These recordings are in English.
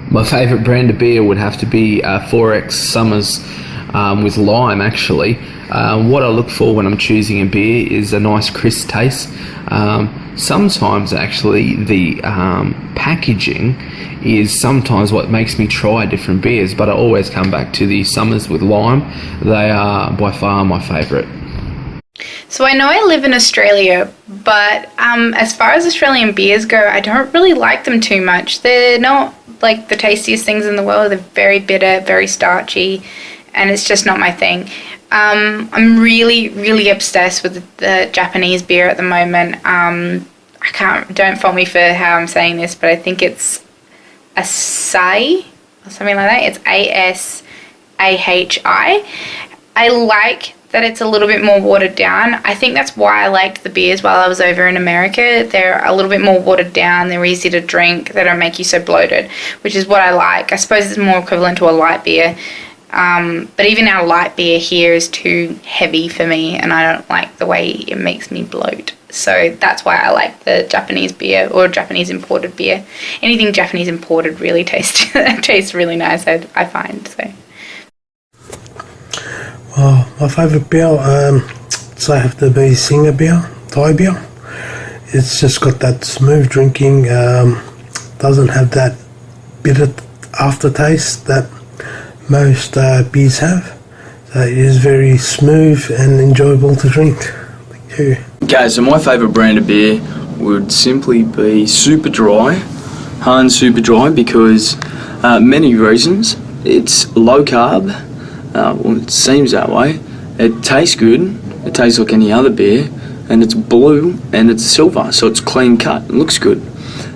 My favourite brand of beer would have to be 4X Summers with lime, actually. What I look for when I'm choosing a beer is a nice crisp taste. Sometimes actually the packaging is sometimes what makes me try different beers, but I always come back to the Summers with lime. They are by far my favourite. So I know I live in Australia, but as far as Australian beers go, I don't really like them too much. They're not like the tastiest things in the world. They're very bitter, very starchy, and it's just not my thing. I'm really, really obsessed with the Japanese beer at the moment. Don't fault me for how I'm saying this, but I think it's Asahi or something like that. It's Asahi. I like that it's a little bit more watered down. I think that's why I liked the beers while I was over in America. They're a little bit more watered down. They're easy to drink. They don't make you so bloated, which is what I like. I suppose it's more equivalent to a light beer. But even our light beer here is too heavy for me, and I don't like the way it makes me bloat. So that's why I like the Japanese beer or Japanese imported beer. Anything Japanese imported really tastes really nice, I find. Oh, my favourite beer, so I have to be Singer beer, Thai beer. It's just got that smooth drinking, doesn't have that bitter aftertaste that most beers have. So it is very smooth and enjoyable to drink. Thank you. Okay, so my favourite brand of beer would simply be Super Dry, Hans Super Dry, because many reasons. It's low carb. Well, it seems that way. It tastes good. It tastes like any other beer, and it's blue and it's silver, so it's clean cut. It looks good.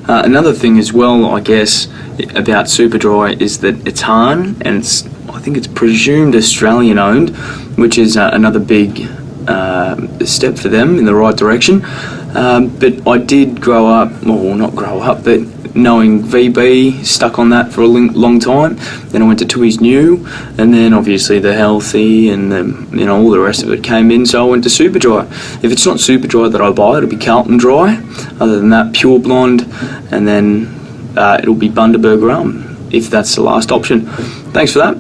Another thing as well, I guess, about Super Dry is that it's Han, and I think it's presumed Australian owned, which is another big step for them in the right direction. But I did grow up, well, not grow up, but knowing VB, stuck on that for a long time. Then I went to Tui's New, and then obviously the Healthy and all the rest of it came in, so I went to Super Dry. If it's not Super Dry that I buy, it'll be Carlton Dry. Other than that, Pure Blonde, and then it'll be Bundaberg Rum, if that's the last option. Thanks for that.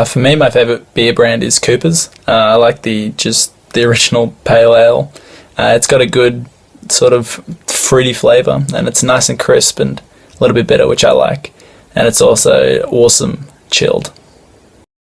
For me, my favourite beer brand is Cooper's. I like the original pale ale. It's got a good sort of fruity flavour, and it's nice and crisp and a little bit bitter, which I like. And it's also awesome chilled.